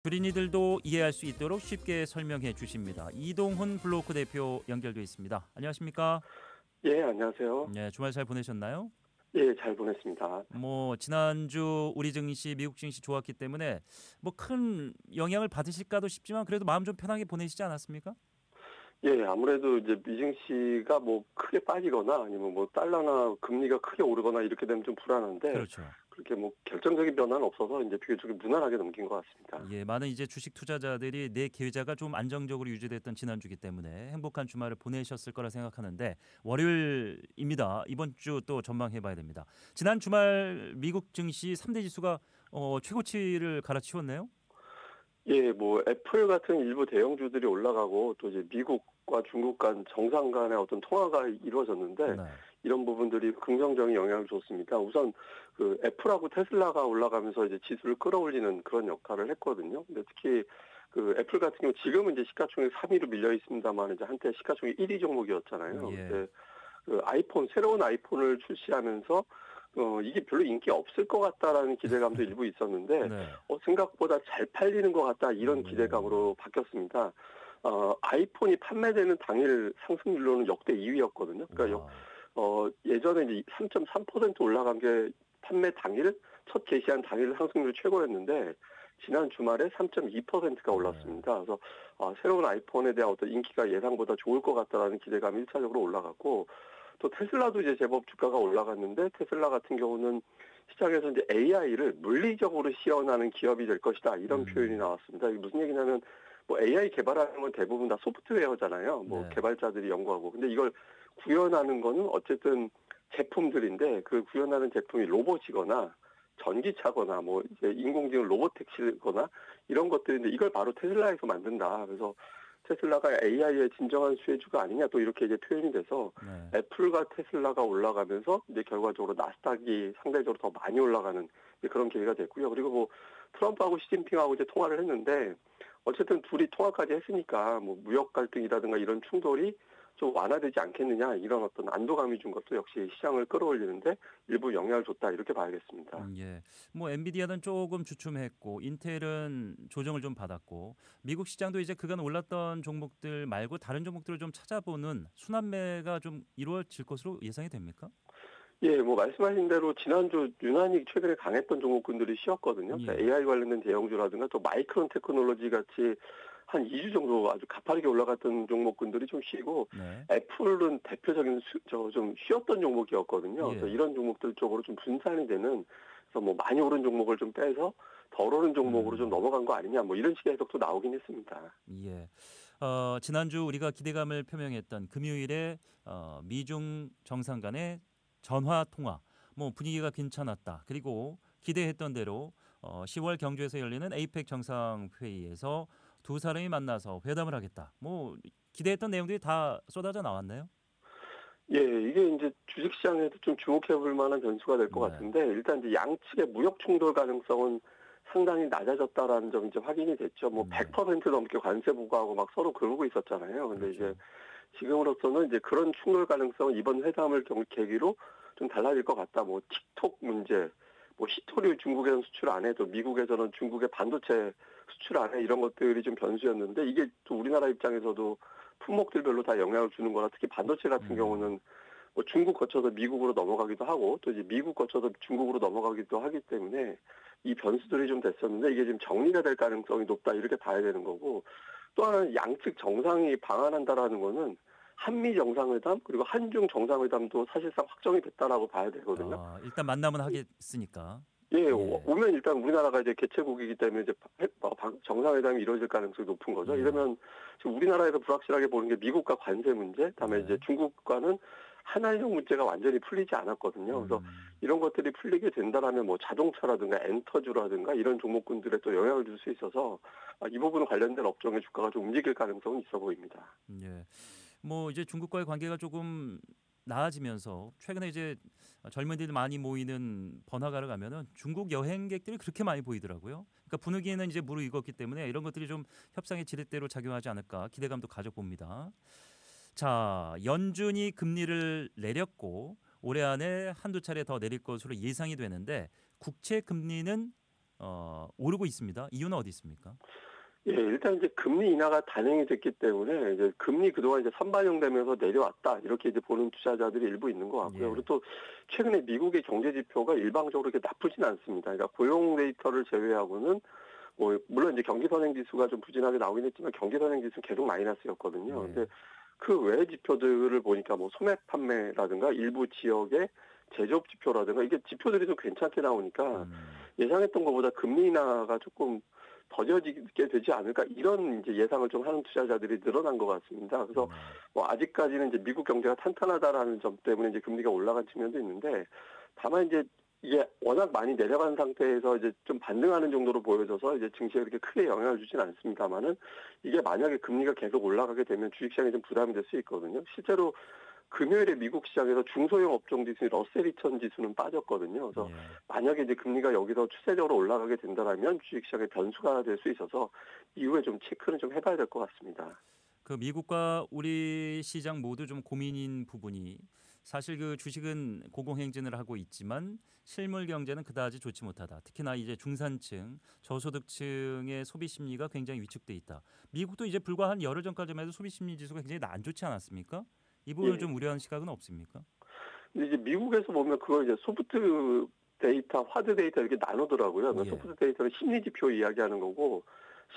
주린이들도 이해할 수 있도록 쉽게 설명해 주십니다. 이동훈 블로크 대표 연결돼 있습니다. 안녕하십니까? 예, 안녕하세요. 네, 주말 잘 보내셨나요? 예, 잘 보냈습니다. 지난주 우리 증시, 미국 증시 좋았기 때문에 큰 영향을 받으실까도 싶지만 그래도 마음 좀 편하게 보내시지 않았습니까? 예, 아무래도 이제 미증시가 뭐 크게 빠지거나 아니면 뭐 달러나 금리가 크게 오르거나 이렇게 되면 좀 불안한데 그렇죠. 그렇게 뭐 결정적인 변화는 없어서 이제 비교적 무난하게 넘긴 것 같습니다. 예, 많은 이제 주식 투자자들이 내 계좌가 좀 안정적으로 유지됐던 지난주기 때문에 행복한 주말을 보내셨을 거라 생각하는데 월요일입니다. 이번 주 또 전망해 봐야 됩니다. 지난 주말 미국 증시 3대 지수가 최고치를 갈아치웠네요. 예, 뭐 애플 같은 일부 대형주들이 올라가고 또 이제 미국과 중국 간 정상 간의 어떤 통화가 이루어졌는데 네. 이런 부분들이 긍정적인 영향을 줬습니다. 우선 그 애플하고 테슬라가 올라가면서 이제 지수를 끌어올리는 그런 역할을 했거든요. 근데 특히 그 애플 같은 경우 지금은 이제 시가총액 3위로 밀려 있습니다만 이제 한때 시가총액 1위 종목이었잖아요. 예. 근데 그 새로운 아이폰을 출시하면서 이게 별로 인기 없을 것 같다라는 기대감도 일부 있었는데 네. 생각보다 잘 팔리는 것 같다 이런 오. 기대감으로 바뀌었습니다. 아이폰이 판매되는 당일 상승률로는 역대 2위였거든요. 그러니까 와. 예전에 이제 3.3% 올라간 게 판매 당일 첫 게시한 당일 상승률 최고였는데 지난 주말에 3.2%가 네. 올랐습니다. 그래서 새로운 아이폰에 대한 어떤 인기가 예상보다 좋을 것 같다라는 기대감이 1차적으로 올라갔고 또 테슬라도 이제 제법 주가가 올라갔는데 테슬라 같은 경우는 시장에서 이제 AI를 물리적으로 시연하는 기업이 될 것이다 이런 표현이 음. 나왔습니다. 이게 무슨 얘기냐면 뭐 AI 개발하는 건 대부분 다 소프트웨어잖아요. 뭐 네. 개발자들이 연구하고 근데 이걸 구현하는 거는 어쨌든 제품들인데 그 구현하는 제품이 로봇이거나 전기차거나 뭐 이제 인공지능 로봇택시거나 이런 것들인데 이걸 바로 테슬라에서 만든다. 그래서 테슬라가 AI의 진정한 수혜주가 아니냐 또 이렇게 이제 표현이 돼서 네. 애플과 테슬라가 올라가면서 이제 결과적으로 나스닥이 상대적으로 더 많이 올라가는 그런 계기가 됐고요. 그리고 뭐 트럼프하고 시진핑하고 이제 통화를 했는데 어쨌든 둘이 통화까지 했으니까 뭐 무역 갈등이라든가 이런 충돌이 좀 완화되지 않겠느냐 이런 어떤 안도감이 준 것도 역시 시장을 끌어올리는데 일부 영향을 줬다 이렇게 봐야겠습니다. 예. 엔비디아는 조금 주춤했고 인텔은 조정을 좀 받았고 미국 시장도 이제 그간 올랐던 종목들 말고 다른 종목들을 좀 찾아보는 순환매가 좀 이루어질 것으로 예상이 됩니까? 예, 뭐 말씀하신 대로 지난주 유난히 최근에 강했던 종목군들이 쉬었거든요. 그러니까 예. AI 관련된 대형주라든가 또 마이크론 테크놀로지 같이 한 2주 정도 아주 가파르게 올라갔던 종목군들이 좀 쉬고 네. 애플은 대표적인 좀 쉬었던 종목이었거든요. 그래서 예. 이런 종목들 쪽으로 좀 분산이 되는 그래서 뭐 많이 오른 종목을 좀 빼서 덜 오른 종목으로 좀 음. 넘어간 거 아니냐 뭐 이런 식의 해석도 나오긴 했습니다. 예. 지난주 우리가 기대감을 표명했던 금요일에 미중 정상 간의 전화 통화 분위기가 괜찮았다. 그리고 기대했던 대로 10월 경주에서 열리는 에이펙 정상회의에서 두 사람이 만나서 회담을 하겠다. 기대했던 내용들이 다 쏟아져 나왔네요. 예, 이게 이제 주식시장에도 좀 주목해 볼 만한 변수가 될 것 네. 같은데, 일단 이제 양측의 무역 충돌 가능성은 상당히 낮아졌다라는 점이 이제 확인이 됐죠. 뭐 네. 100% 넘게 관세 부과하고 막 서로 그러고 있었잖아요. 근데 이제 그렇죠. 지금으로서는 이제 그런 충돌 가능성은 이번 회담을 계기로 좀 달라질 것 같다. 뭐 틱톡 문제, 뭐 히토류 중국에서는 수출 안 해도 미국에서는 중국의 반도체 수출 안 해 이런 것들이 좀 변수였는데 이게 또 우리나라 입장에서도 품목들별로 다 영향을 주는 거라 특히 반도체 같은 음. 경우는 뭐 중국 거쳐서 미국으로 넘어가기도 하고 또 이제 미국 거쳐서 중국으로 넘어가기도 하기 때문에 이 변수들이 좀 됐었는데 이게 지금 정리가 될 가능성이 높다 이렇게 봐야 되는 거고 또 하나는 양측 정상이 방한한다라는 거는 한미 정상회담 그리고 한중 정상회담도 사실상 확정이 됐다라고 봐야 되거든요. 일단 만남은 하겠으니까. 예, 예. 오면 일단 우리나라가 이제 개최국이기 때문에 이제 정상회담이 이루어질 가능성이 높은 거죠. 예. 이러면 지금 우리나라에서 불확실하게 보는 게 미국과 관세 문제, 다음에 이제 네. 중국과는 한한령 문제가 완전히 풀리지 않았거든요. 그래서 음. 이런 것들이 풀리게 된다라면 뭐 자동차라든가 엔터주라든가 이런 종목군들에 또 영향을 줄 수 있어서 이 부분 관련된 업종의 주가가 좀 움직일 가능성은 있어 보입니다. 예. 이제 중국과의 관계가 조금 나아지면서 최근에 이제 젊은이들 많이 모이는 번화가를 가면은 중국 여행객들이 그렇게 많이 보이더라고요. 그러니까 분위기는 이제 무르익었기 때문에 이런 것들이 좀 협상의 지렛대로 작용하지 않을까 기대감도 가져봅니다. 자, 연준이 금리를 내렸고 올해 안에 한두 차례 더 내릴 것으로 예상이 되는데 국채 금리는 오르고 있습니다. 이유는 어디 있습니까? 예, 일단 이제 금리 인하가 단행이 됐기 때문에 이제 금리 그동안 이제 선반영되면서 내려왔다 이렇게 이제 보는 투자자들이 일부 있는 것 같고요. 예. 그리고 또 최근에 미국의 경제 지표가 일방적으로 이렇게 나쁘진 않습니다. 그러니까 고용 데이터를 제외하고는 뭐 물론 이제 경기 선행 지수가 좀 부진하게 나오긴 했지만 경기 선행 지수는 계속 마이너스였거든요. 예. 근데 그 외 지표들을 보니까 뭐 소매 판매라든가 일부 지역의 제조업 지표라든가 이게 지표들이 좀 괜찮게 나오니까 음. 예상했던 것보다 금리 인하가 조금 더뎌지게 되지 않을까 이런 이제 예상을 좀 하는 투자자들이 늘어난 것 같습니다. 그래서 네. 뭐 아직까지는 이제 미국 경제가 탄탄하다라는 점 때문에 이제 금리가 올라간 측면도 있는데 다만 이제 이게 워낙 많이 내려간 상태에서 이제 좀 반등하는 정도로 보여져서 이제 증시에 그렇게 크게 영향을 주지는 않습니다만은 이게 만약에 금리가 계속 올라가게 되면 주식시장에 좀 부담이 될 수 있거든요. 실제로 금요일에 미국 시장에서 중소형 업종 지수 러셀 2000 지수는 빠졌거든요. 그래서 예. 만약에 이제 금리가 여기서 추세적으로 올라가게 된다면 주식시장의 변수가 될 수 있어서 이후에 좀 체크는 좀 해봐야 될 것 같습니다. 그 미국과 우리 시장 모두 좀 고민인 부분이 사실 그 주식은 고공행진을 하고 있지만 실물 경제는 그다지 좋지 못하다. 특히나 이제 중산층, 저소득층의 소비 심리가 굉장히 위축돼 있다. 미국도 이제 불과 한 열흘 전까지만 해도 소비 심리 지수가 굉장히 안 좋지 않았습니까? 이 부분을 예. 좀 우려하는 시각은 없습니까? 근데 이제 미국에서 보면 그걸 이제 소프트 데이터, 하드 데이터 이렇게 나누더라고요. 그러니까 예. 소프트 데이터는 심리 지표 이야기하는 거고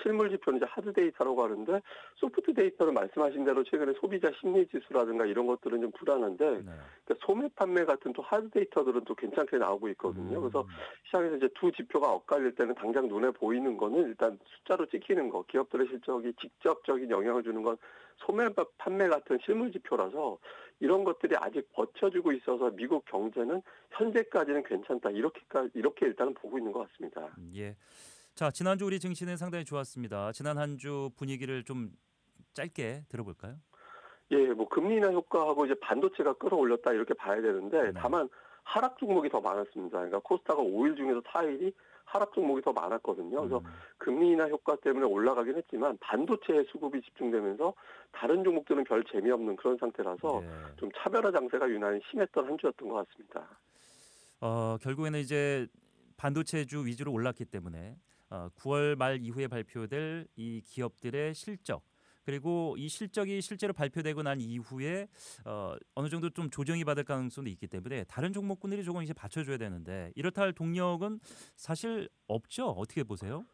실물 지표는 이제 하드 데이터라고 하는데 소프트 데이터는 말씀하신 대로 최근에 소비자 심리 지수라든가 이런 것들은 좀 불안한데 네. 그러니까 소매 판매 같은 또 하드 데이터들은 또 괜찮게 나오고 있거든요. 그래서 음. 시장에서 이제 두 지표가 엇갈릴 때는 당장 눈에 보이는 거는 일단 숫자로 찍히는 거, 기업들의 실적이 직접적인 영향을 주는 건 소매 판매 같은 실물 지표라서 이런 것들이 아직 버텨주고 있어서 미국 경제는 현재까지는 괜찮다. 이렇게 일단은 보고 있는 것 같습니다. 예. 자, 지난주 우리 증시는 상당히 좋았습니다. 지난 한 주 분위기를 좀 짧게 들어볼까요? 예, 뭐 금리 인하 효과하고 이제 반도체가 끌어올렸다 이렇게 봐야 되는데 네. 다만 하락 종목이 더 많았습니다. 그러니까 코스닥은 5일 중에서 4일이 하락 종목이 더 많았거든요. 그래서 음. 금리 인하 효과 때문에 올라가긴 했지만 반도체에 수급이 집중되면서 다른 종목들은 별 재미없는 그런 상태라서 예. 좀 차별화 장세가 유난히 심했던 한 주였던 것 같습니다. 결국에는 이제 반도체주 위주로 올랐기 때문에 9월 말 이후에 발표될 이 기업들의 실적 그리고 이 실적이 실제로 발표되고 난 이후에 어느 정도 좀 조정이 받을 가능성도 있기 때문에 다른 종목군들이 조금 이제 받쳐줘야 되는데 이렇다 할 동력은 사실 없죠. 어떻게 보세요?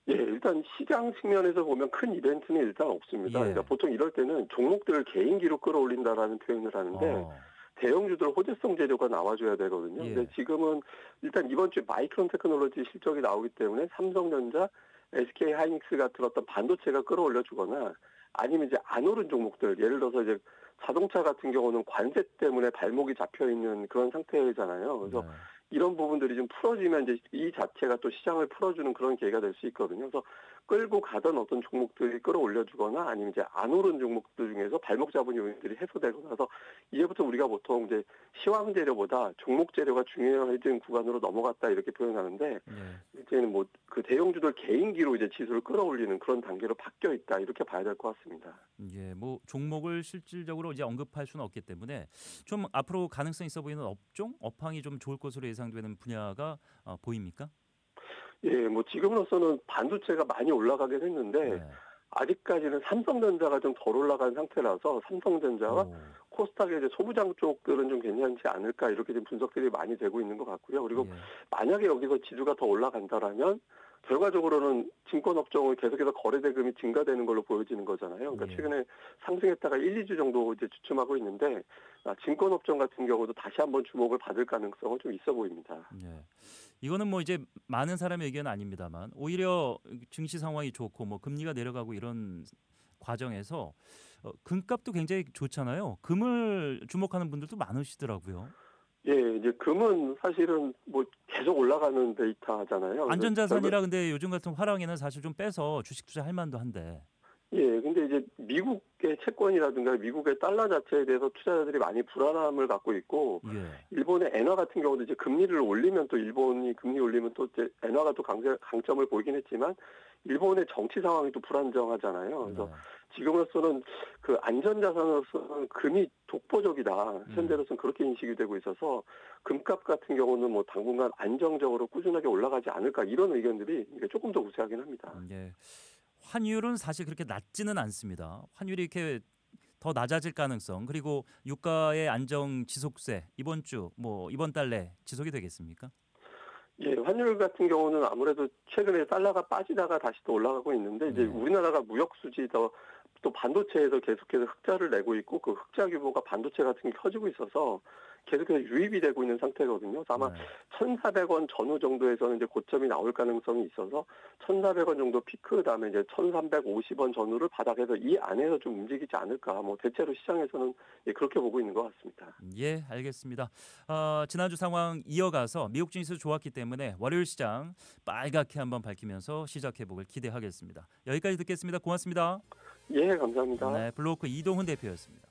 예, 일단 시장 측면에서 보면 큰 이벤트는 일단 없습니다. 그러니까 예. 보통 이럴 때는 종목들을 개인기로 끌어올린다라는 표현을 하는데 어. 대형주들 호재성 재료가 나와줘야 되거든요. 근데 예. 지금은 일단 이번 주에 마이크론 테크놀로지 실적이 나오기 때문에 삼성전자, SK 하이닉스 같은 어떤 반도체가 끌어올려 주거나 아니면 이제 안 오른 종목들 예를 들어서 이제 자동차 같은 경우는 관세 때문에 발목이 잡혀 있는 그런 상태잖아요. 그래서 네. 이런 부분들이 좀 풀어지면 이제 이 자체가 또 시장을 풀어주는 그런 계기가 될 수 있거든요. 그래서 끌고 가던 어떤 종목들이 끌어올려주거나 아니면 이제 안 오른 종목들 중에서 발목 잡은 요인들이 해소되고 나서 이제부터 우리가 보통 이제 시황 재료보다 종목 재료가 중요해진 구간으로 넘어갔다 이렇게 표현하는데 예. 이제는 뭐 그 대형주들 개인기로 이제 지수를 끌어올리는 그런 단계로 바뀌어 있다 이렇게 봐야 될 것 같습니다. 예, 뭐 종목을 실질적으로 이제 언급할 수는 없기 때문에 좀 앞으로 가능성 있어 보이는 업종, 업황이 좀 좋을 것으로 예상되는 분야가 보입니까? 예, 뭐 지금으로서는 반도체가 많이 올라가긴 했는데 네. 아직까지는 삼성전자가 좀 덜 올라간 상태라서 삼성전자와 오, 코스닥의 이제 소부장 쪽들은 좀 괜찮지 않을까 이렇게 지금 분석들이 많이 되고 있는 것 같고요. 그리고 예, 만약에 여기서 지수가 더 올라간다라면 결과적으로는 증권업종은 계속해서 거래 대금이 증가되는 걸로 보여지는 거잖아요. 그러니까 예, 최근에 상승했다가 1, 2주 정도 이제 주춤하고 있는데 증권업종 같은 경우도 다시 한번 주목을 받을 가능성은 좀 있어 보입니다. 예. 이거는 뭐 이제 많은 사람의 의견은 아닙니다만 오히려 증시 상황이 좋고 뭐 금리가 내려가고 이런 과정에서 금값도 굉장히 좋잖아요. 금을 주목하는 분들도 많으시더라고요. 예, 이제 금은 사실은 뭐 계속 올라가는 데이터잖아요. 그래서 결국 안전자산이라 근데 요즘 같은 화랑에는 사실 좀 빼서 주식 투자할 만도 한데. 예. 근데 이제 미국의 채권이라든가 미국의 달러 자체에 대해서 투자자들이 많이 불안함을 갖고 있고 예. 일본의 엔화 같은 경우도 이제 금리를 올리면 또 일본이 금리 올리면 또 이제 엔화가 또 강점을 보이긴 했지만 일본의 정치 상황이 또 불안정하잖아요. 그래서 네. 지금으로서는 그 안전자산으로서는 금이 독보적이다. 음. 현재로서는 그렇게 인식이 되고 있어서 금값 같은 경우는 뭐 당분간 안정적으로 꾸준하게 올라가지 않을까 이런 의견들이 이게 조금 더 우세하긴 합니다. 예. 환율은 사실 그렇게 낮지는 않습니다. 환율이 이렇게 더 낮아질 가능성 그리고 유가의 안정 지속세 이번 주 뭐 이번 달 내 지속이 되겠습니까? 예, 환율 같은 경우는 아무래도 최근에 달러가 빠지다가 다시 또 올라가고 있는데 이제 네. 우리나라가 무역 수지 또 반도체에서 계속해서 흑자를 내고 있고 그 흑자 규모가 반도체 같은 게 커지고 있어서 계속해서 유입이 되고 있는 상태거든요. 그래서 아마 네. 1,400원 전후 정도에서는 이제 고점이 나올 가능성이 있어서 1,400원 정도 피크 그다음에 이제 1,350원 전후를 바닥에서 이 안에서 좀 움직이지 않을까. 뭐 대체로 시장에서는 예, 그렇게 보고 있는 것 같습니다. 예, 알겠습니다. 지난주 상황 이어가서 미국 증시 좋았기 때문에 월요일 시장 빨갛게 한번 밝히면서 시작 회복을 기대하겠습니다. 여기까지 듣겠습니다. 고맙습니다. 예, 감사합니다. 네, 블로크 이동훈 대표였습니다.